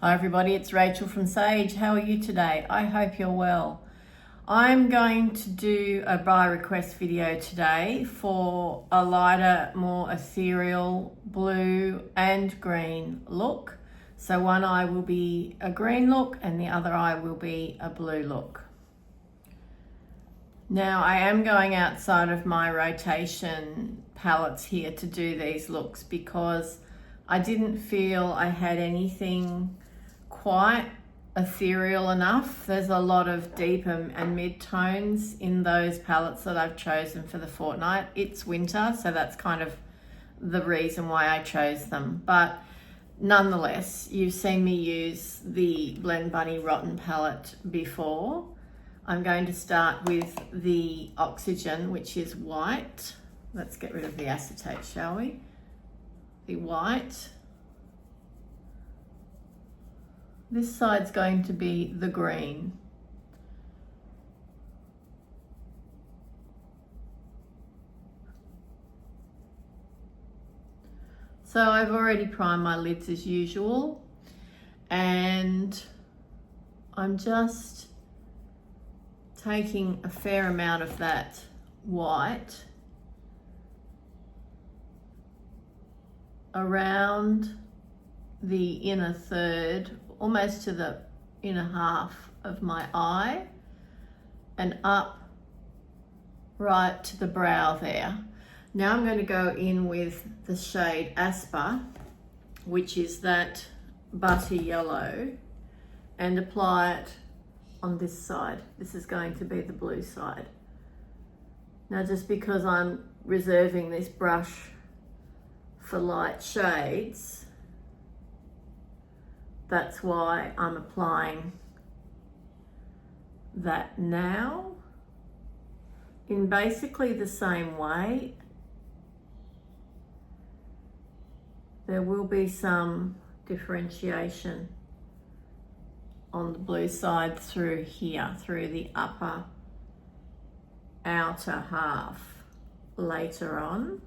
Hi everybody, it's Rachel from Sage. How are you today? I hope you're well. I'm going to do a by request video today for a lighter, more ethereal blue and green look. So one eye will be a green look and the other eye will be a blue look. Now I am going outside of my rotation palettes here to do these looks because I didn't feel I had anything quite ethereal enough. There's a lot of deep and mid tones in those palettes that I've chosen for the fortnight. It's winter, so that's kind of the reason why I chose them. But nonetheless, you've seen me use the Blend Bunny Rotten palette before. I'm going to start with the Oxygen, which is white. Let's get rid of the acetate, shall we? The white. This side's going to be the green. So I've already primed my lids as usual, and I'm just taking a fair amount of that white around the inner third, almost to the inner half of my eye, and up right to the brow there. Now I'm going to go in with the shade Asper, which is that butter yellow, and apply it on this side. This is going to be the blue side. Now, just because I'm reserving this brush for light shades, that's why I'm applying that now in basically the same way. There will be some differentiation on the blue side through here, through the upper outer half later on.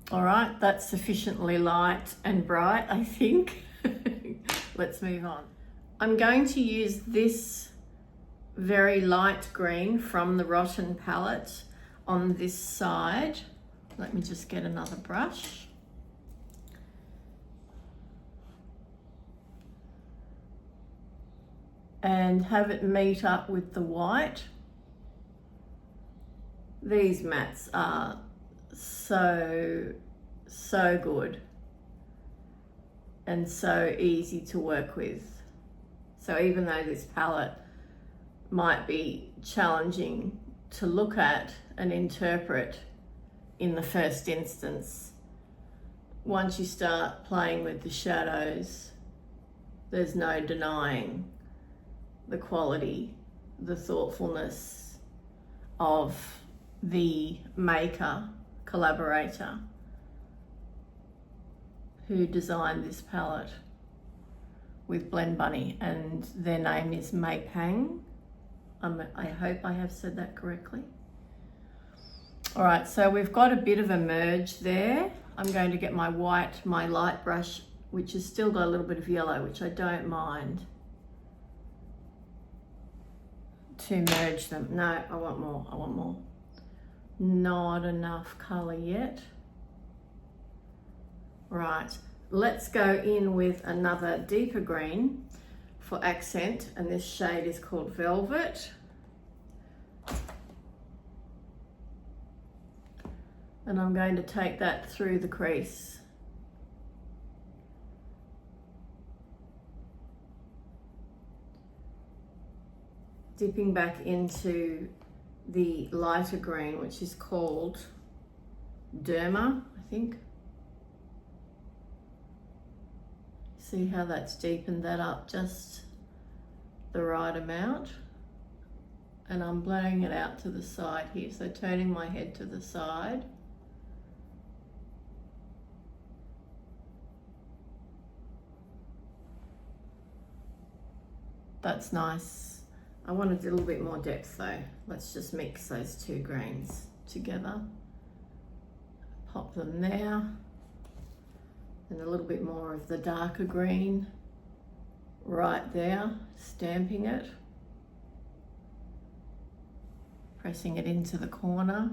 All right, that's sufficiently light and bright, I think. Let's move on. I'm going to use this very light green from the Rotten palette on this side. Let me just get another brush. And have it meet up with the white. These mattes are so good and so easy to work with. So even though this palette might be challenging to look at and interpret in the first instance, once you start playing with the shadows, there's no denying the quality, the thoughtfulness of the maker, collaborator who designed this palette with Blend Bunny, and their name is May Pang. I hope I have said that correctly. All right, so we've got a bit of a merge there. I'm going to get my white, my light brush, which has still got a little bit of yellow, which I don't mind, to merge them. No, I want more. Not enough color yet. Right, let's go in with another deeper green for accent, and this shade is called Velvet. And I'm going to take that through the crease. Dipping back into the lighter green, which is called Derma, I think. See how that's deepened that up just the right amount. And I'm blowing it out to the side here, so turning my head to the side. That's nice. I wanted a little bit more depth though. Let's just mix those two greens together. Pop them there. And a little bit more of the darker green right there, stamping it, pressing it into the corner.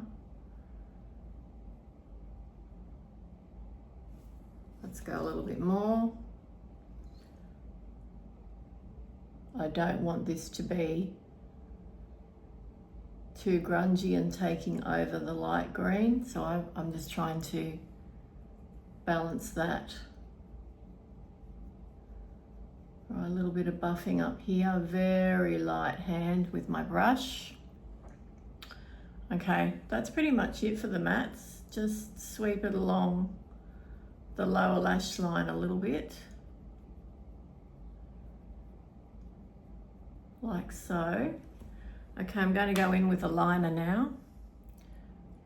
Let's go a little bit more. I don't want this to be too grungy and taking over the light green, so I'm just trying to balance that. A little bit of buffing up here, very light hand with my brush. Okay, that's pretty much it for the mattes. Just sweep it along the lower lash line a little bit, like so. Okay, I'm going to go in with a liner now.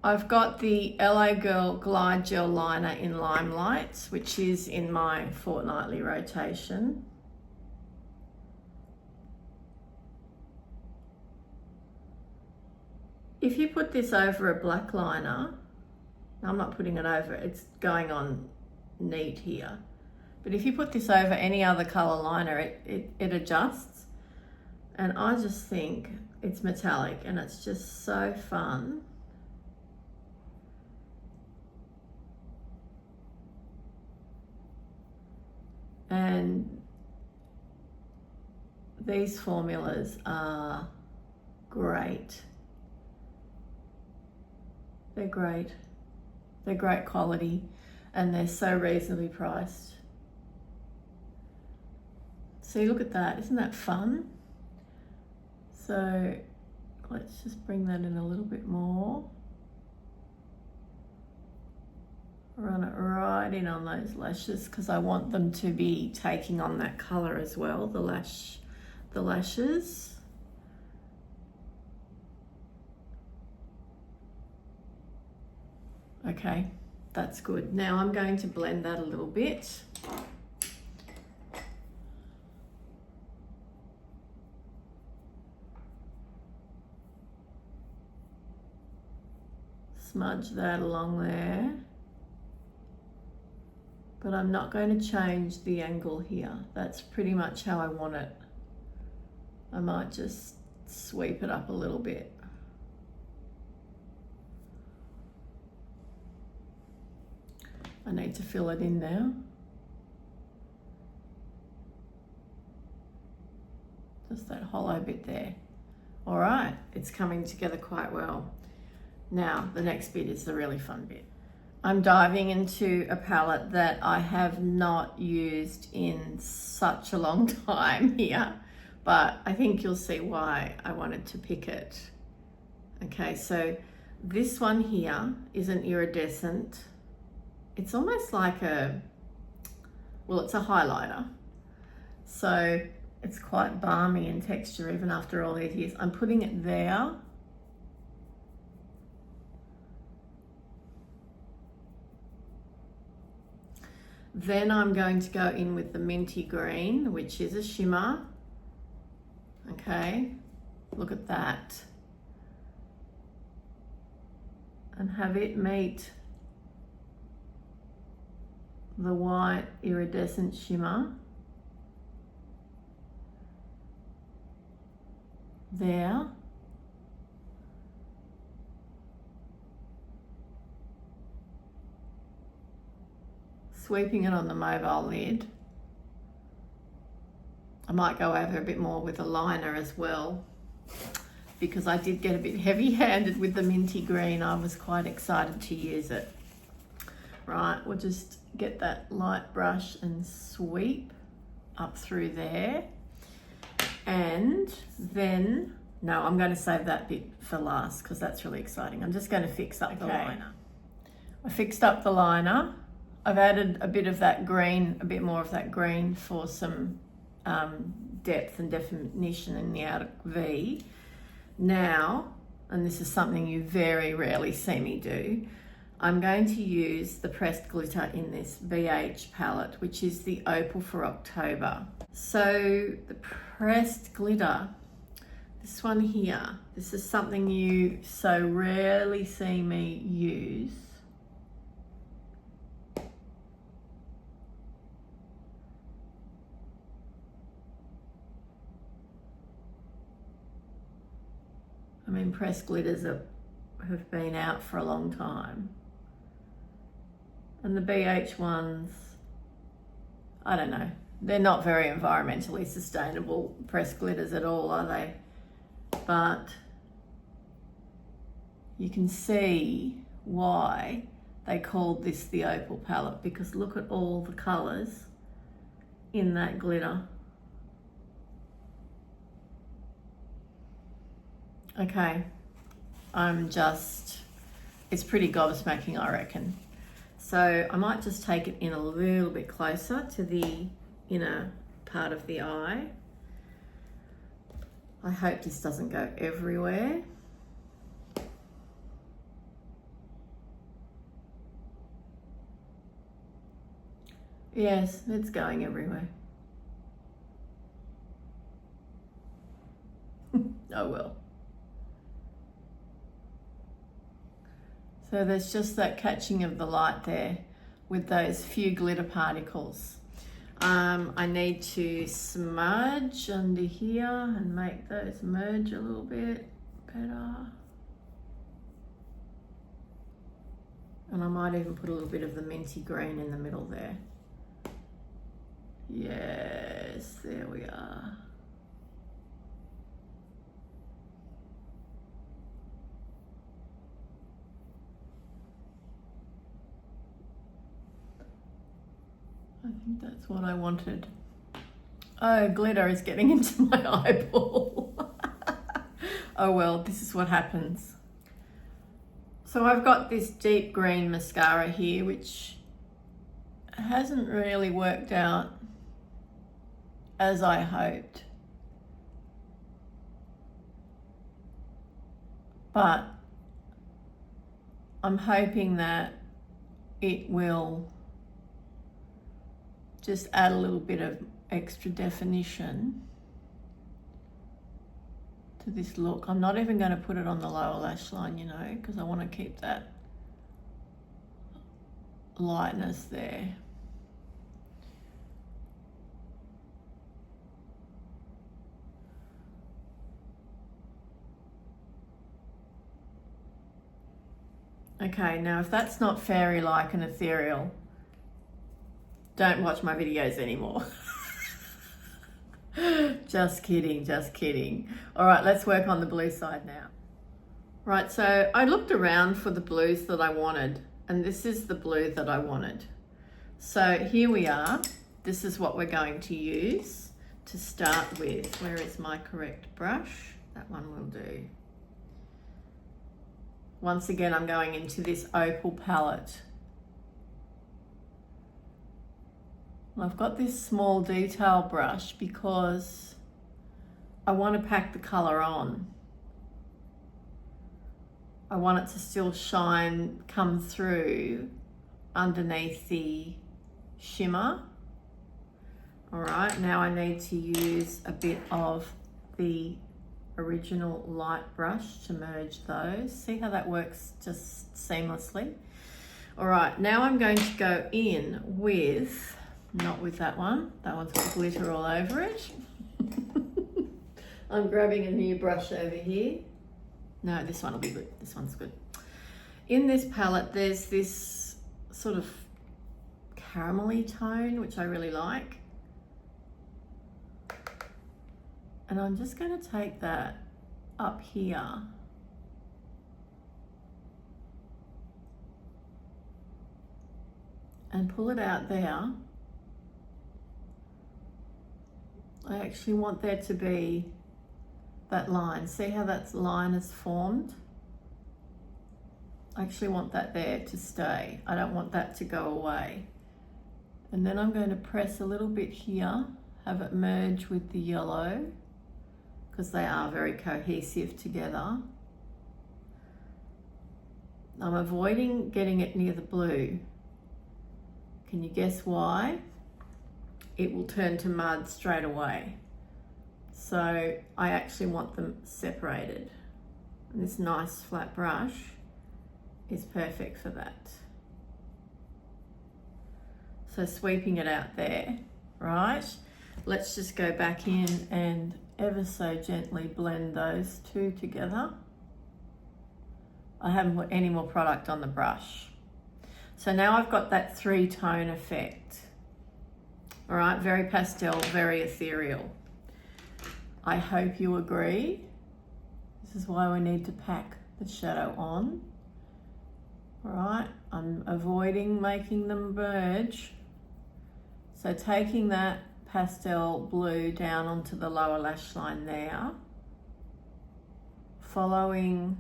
I've got the LA Girl Glide Gel Liner in Limelight, which is in my fortnightly rotation. If you put this over a black liner, I'm not putting it over, it's going on neat here. But if you put this over any other color liner, it adjusts. And I just think it's metallic and it's just so fun. And these formulas are great. They're great. They're great quality and they're so reasonably priced. See, look at that. Isn't that fun? So let's just bring that in a little bit more. Run it right in on those lashes because I want them to be taking on that color as well, the lashes. Okay, that's good. Now I'm going to blend that a little bit. Smudge that along there. But I'm not going to change the angle here. That's pretty much how I want it. I might just sweep it up a little bit. I need to fill it in now. Just that hollow bit there. All right, it's coming together quite well. Now, the next bit is the really fun bit. I'm diving into a palette that I have not used in such a long time here, but I think you'll see why I wanted to pick it. Okay, so this one here is an iridescent. It's almost like it's a highlighter. So it's quite balmy in texture even after all these years. I'm putting it there. Then I'm going to go in with the minty green, which is a shimmer. Okay, look at that. And have it meet the white iridescent shimmer. There. Sweeping it on the mobile lid. I might go over a bit more with a liner as well because I did get a bit heavy-handed with the minty green. I was quite excited to use it. Right, we'll just get that light brush and sweep up through there. And then, no, I'm going to save that bit for last because that's really exciting. I'm just going to fix up the liner. I fixed up the liner. I've added a bit of that green, a bit more of that green for some depth and definition in the outer V. Now, and this is something you very rarely see me do, I'm going to use the pressed glitter in this BH palette, which is the Opal for October. So the pressed glitter, this one here, this is something you so rarely see me use. I mean, pressed glitters have been out for a long time. And the BH ones, I don't know. They're not very environmentally sustainable pressed glitters at all, are they? But you can see why they called this the Opal palette, because look at all the colours in that glitter. Okay, it's pretty gobsmacking, I reckon. So I might just take it in a little bit closer to the inner part of the eye. I hope this doesn't go everywhere. Yes, it's going everywhere. Oh well. So there's just that catching of the light there with those few glitter particles. I need to smudge under here and make those merge a little bit better. And I might even put a little bit of the minty green in the middle there. Yes, there we are. I think that's what I wanted. Oh, glitter is getting into my eyeball. Oh well, this is what happens. So I've got this deep green mascara here, which hasn't really worked out as I hoped. But I'm hoping that it will just add a little bit of extra definition to this look. I'm not even going to put it on the lower lash line, you know, because I want to keep that lightness there. Okay, now if that's not fairy-like and ethereal, don't watch my videos anymore. Just kidding, just kidding. All right, let's work on the blue side now. Right, so I looked around for the blues that I wanted, and this is the blue that I wanted. So here we are. This is what we're going to use to start with. Where is my correct brush? That one will do. Once again, I'm going into this Opal palette. I've got this small detail brush because I want to pack the colour on. I want it to still shine, come through underneath the shimmer. All right, now I need to use a bit of the original light brush to merge those. See how that works just seamlessly? All right, now I'm going to go in with, not with that one. That one's got glitter all over it. I'm grabbing a new brush over here. No, this one will be good. This one's good. In this palette, there's this sort of caramelly tone, which I really like. And I'm just going to take that up here. And pull it out there. I actually want there to be that line. See how that line is formed? I actually want that there to stay. I don't want that to go away. And then I'm going to press a little bit here, have it merge with the yellow, because they are very cohesive together. I'm avoiding getting it near the blue. Can you guess why? It will turn to mud straight away. So I actually want them separated. And this nice flat brush is perfect for that. So sweeping it out there, right? Let's just go back in and ever so gently blend those two together. I haven't put any more product on the brush. So now I've got that 3-tone effect. All right, very pastel, very ethereal. I hope you agree. This is why we need to pack the shadow on. All right, I'm avoiding making them merge. So taking that pastel blue down onto the lower lash line there, following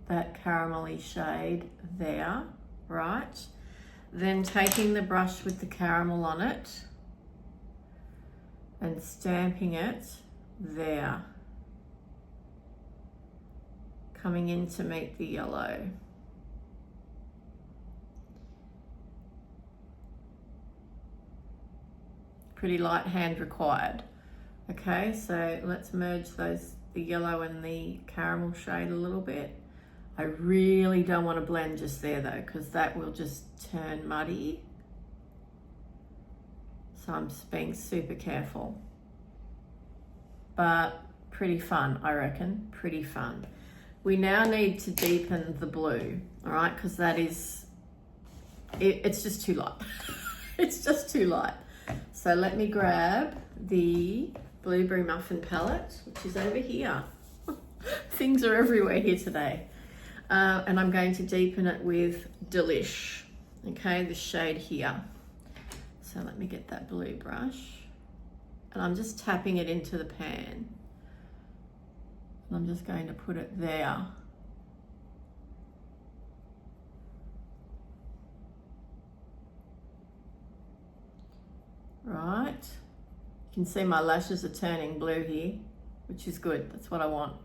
that caramelly shade there, right? Then taking the brush with the caramel on it and stamping it there, coming in to meet the yellow. Pretty light hand required. Okay, so let's merge the yellow and the caramel shade a little bit. I really don't want to blend just there though, because that will just turn muddy. So I'm just being super careful. But pretty fun, I reckon, pretty fun. We now need to deepen the blue, all right, because that is, it's just too light. It's just too light. So let me grab the Blueberry Muffin palette, which is over here. Things are everywhere here today. And I'm going to deepen it with Delish, okay, the shade here. So let me get that blue brush. And I'm just tapping it into the pan. And I'm just going to put it there. Right. You can see my lashes are turning blue here, which is good. That's what I want.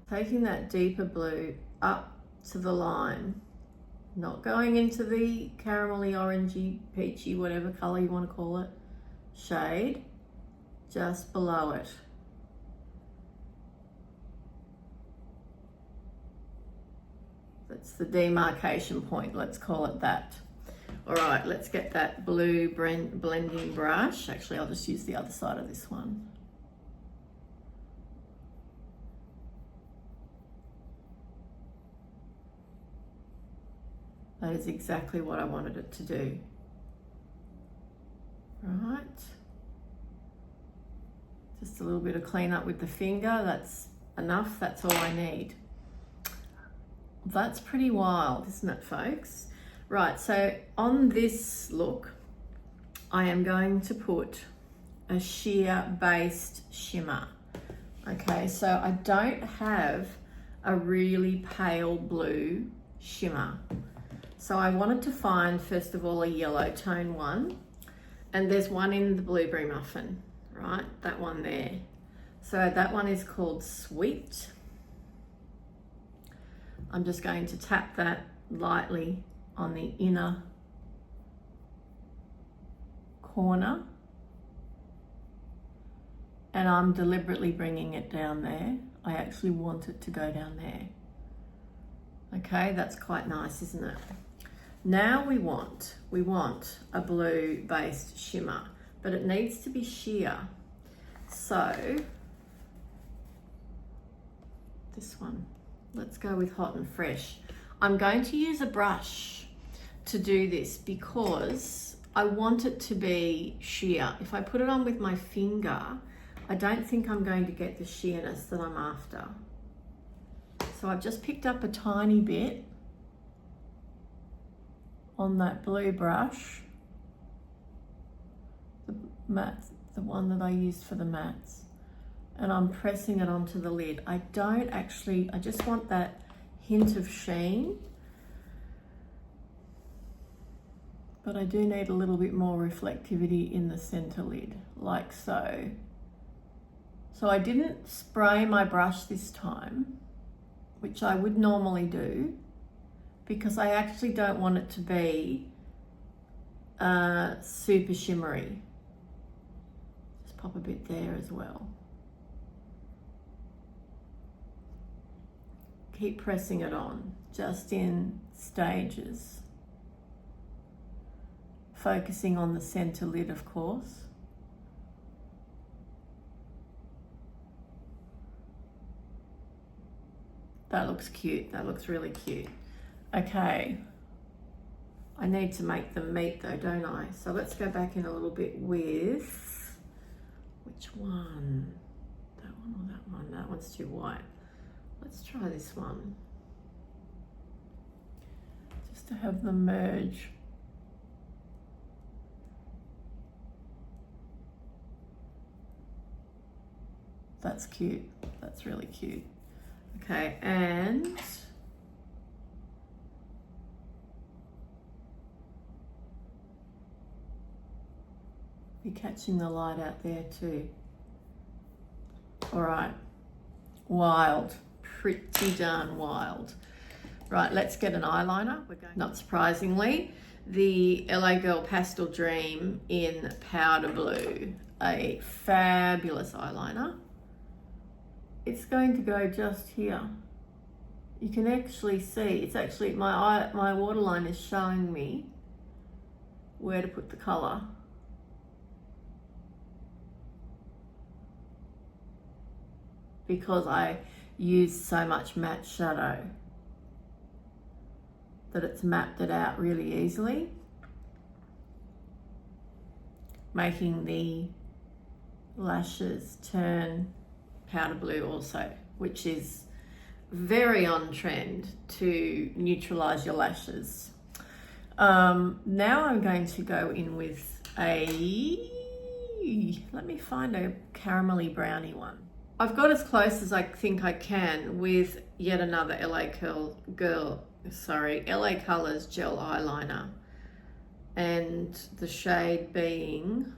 Taking that deeper blue up to the line, not going into the caramelly, orangey, peachy, whatever color you want to call it, shade, just below it. That's the demarcation point, let's call it that. All right, let's get that blue blending brush. Actually, I'll just use the other side of this one. That is exactly what I wanted it to do. Right. Just a little bit of cleanup with the finger. That's enough, that's all I need. That's pretty wild, isn't it, folks? Right, so on this look, I am going to put a sheer based shimmer. Okay, so I don't have a really pale blue shimmer. So I wanted to find, first of all, a yellow tone one. And there's one in the Blueberry Muffin, right? That one there. So that one is called Sweet. I'm just going to tap that lightly on the inner corner. And I'm deliberately bringing it down there. I actually want it to go down there. Okay, that's quite nice, isn't it? Now we want a blue based shimmer, but it needs to be sheer. So this one, let's go with Hot and Fresh. I'm going to use a brush to do this because I want it to be sheer. If I put it on with my finger, I don't think I'm going to get the sheerness that I'm after. So I've just picked up a tiny bit on that blue brush, the matte, the one that I used for the mattes, and I'm pressing it onto the lid. I just want that hint of sheen, but I do need a little bit more reflectivity in the center lid, like so. So I didn't spray my brush this time, which I would normally do, because I actually don't want it to be super shimmery. Just pop a bit there as well. Keep pressing it on, just in stages. Focusing on the center lid, of course. That looks cute. That looks really cute. Okay. I need to make them meet though, don't I? So let's go back in a little bit with, which one? That one or that one? That one's too white. Let's try this one. Just to have them merge. That's cute. That's really cute. Okay, and be catching the light out there too. All right, wild, pretty darn wild. Right, let's get an eyeliner. Not surprisingly, the LA Girl Pastel Dream in Powder Blue, a fabulous eyeliner. It's going to go just here. You can actually see, it's actually, my waterline is showing me where to put the color. Because I used so much matte shadow that it's mapped it out really easily, making the lashes turn powder blue also, which is very on trend to neutralize your lashes. Now I'm going to go in with a, let me find a caramelly brownie one. I've got as close as I think I can with yet another LA Colors gel eyeliner, and the shade being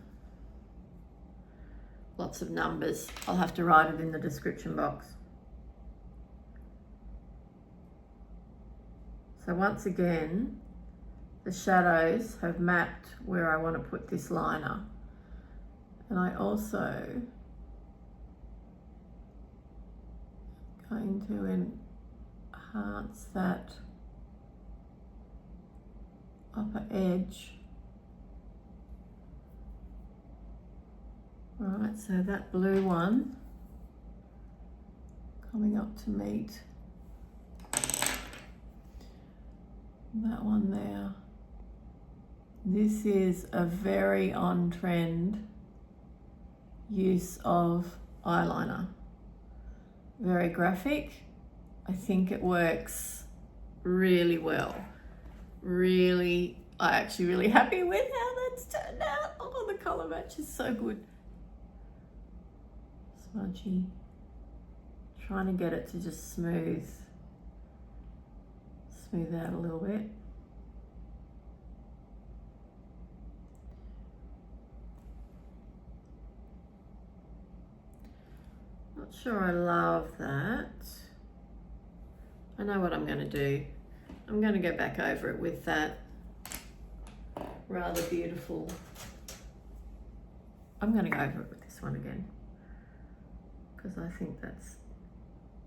lots of numbers. I'll have to write it in the description box. So once again, the shadows have mapped where I want to put this liner, and I also going to enhance that upper edge. All right, so that blue one coming up to meet that one there. This is a very on trend use of eyeliner. Very graphic. I think it works really well. I'm actually really happy with how that's turned out. Oh, the color match is so good. Smudgy. Trying to get it to just smooth out a little bit. Not sure I love that. I know what I'm going to do. I'm going to go back over it with that rather beautiful. I'm going to go over it with this one again because I think that's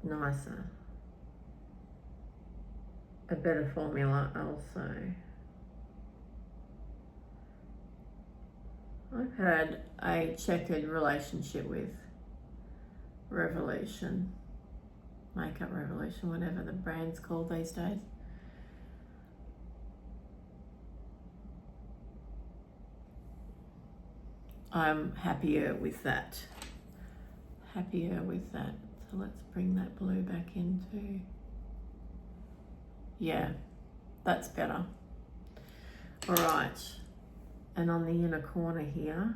nicer. A better formula also. I've had a checkered relationship with Revolution, Makeup Revolution, whatever the brand's called these days. I'm happier with that. So let's bring that blue back into, yeah, that's better. All right, and on the inner corner here,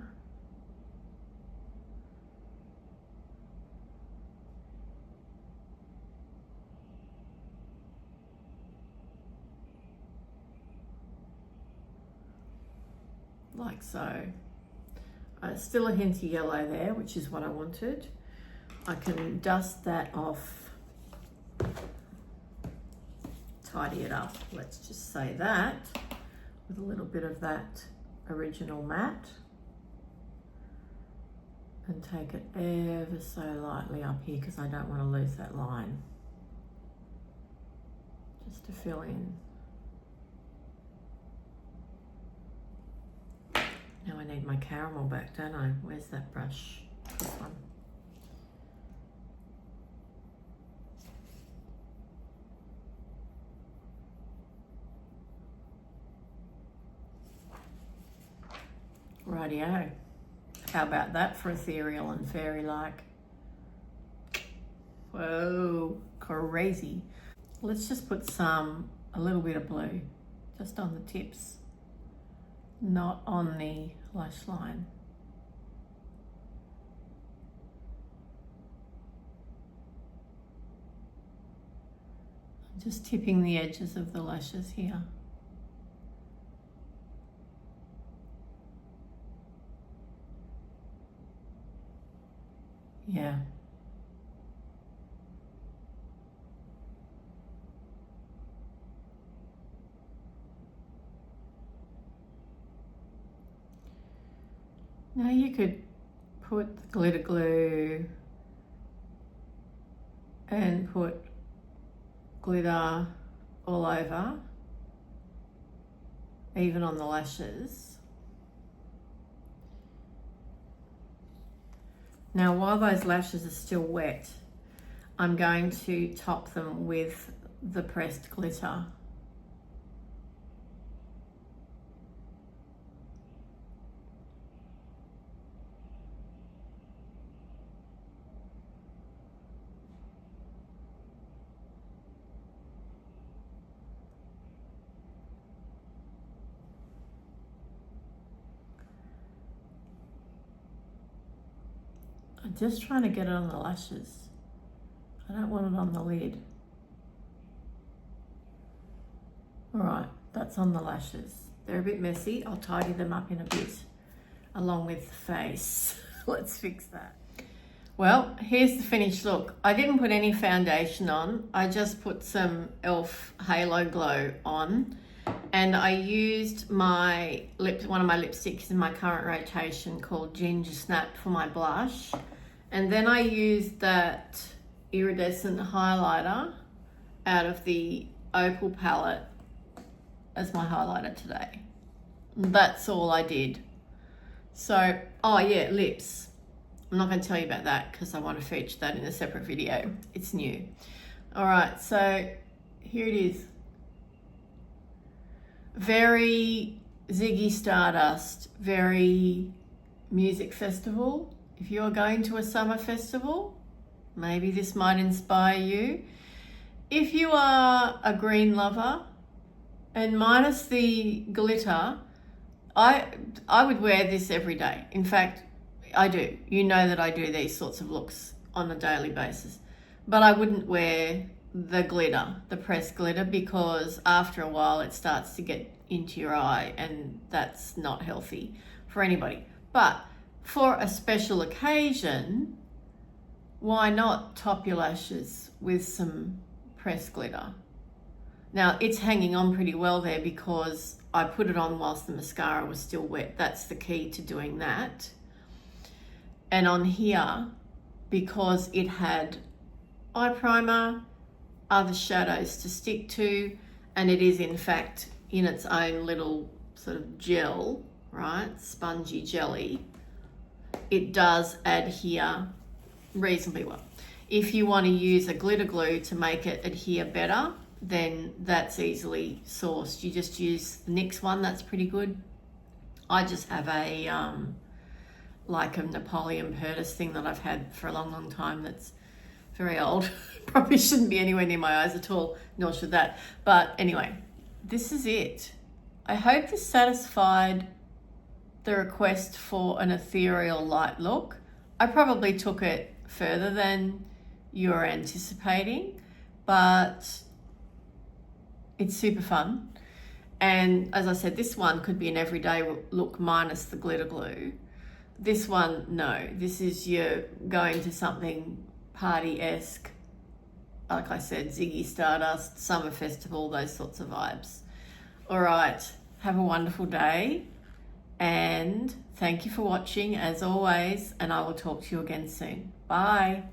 like so. Still a hint of yellow there, which is what I wanted. I can dust that off, tidy it up, let's just say that, with a little bit of that original matte, and take it ever so lightly up here because I don't want to lose that line, just to fill in. Now I need my caramel back, don't I? Where's that brush? This one. Rightio. How about that for ethereal and fairy-like? Whoa, crazy. Let's just put a little bit of blue, just on the tips, not on the lash line. I'm just tipping the edges of the lashes here. Yeah. Now you could put the glitter glue and put glitter all over, even on the lashes. Now while those lashes are still wet, I'm going to top them with the pressed glitter. I'm just trying to get it on the lashes. I don't want it on the lid. All right, that's on the lashes. They're a bit messy. I'll tidy them up in a bit, along with the face. Let's fix that. Well, here's the finished look. I didn't put any foundation on. I just put some e.l.f. Halo Glow on. And I used one of my lipsticks in my current rotation called Ginger Snap for my blush. And then I used that iridescent highlighter out of the Opal palette as my highlighter today. That's all I did. So, oh yeah, lips. I'm not going to tell you about that because I want to feature that in a separate video. It's new. All right, so here it is. Very Ziggy Stardust, very music festival. If you're going to a summer festival, maybe this might inspire you. If you are a green lover, and minus the glitter, I would wear this every day. In fact, I do. You know that I do these sorts of looks on a daily basis. But I wouldn't wear the glitter, the pressed glitter, because after a while it starts to get into your eye and that's not healthy for anybody. But for a special occasion, why not top your lashes with some pressed glitter? Now it's hanging on pretty well there because I put it on whilst the mascara was still wet. That's the key to doing that. And on here, because it had eye primer, other shadows to stick to, and it is in fact in its own little sort of gel, right? Spongy jelly. It does adhere reasonably well. If you want to use a glitter glue to make it adhere better, then that's easily sourced. You just use the NYX one, that's pretty good. I just have a like a Napoleon Purtis thing that I've had for a long time that's very old. Probably shouldn't be anywhere near my eyes at all, nor should that. But anyway, this is it. I hope this satisfied the request for an ethereal light look. I probably took it further than you were anticipating, but it's super fun. And as I said, this one could be an everyday look minus the glitter glue. This one, no. This is you're going to something party-esque, like I said, Ziggy Stardust, summer festival, those sorts of vibes. All right, have a wonderful day, and thank you for watching as always, and I will talk to you again soon. Bye.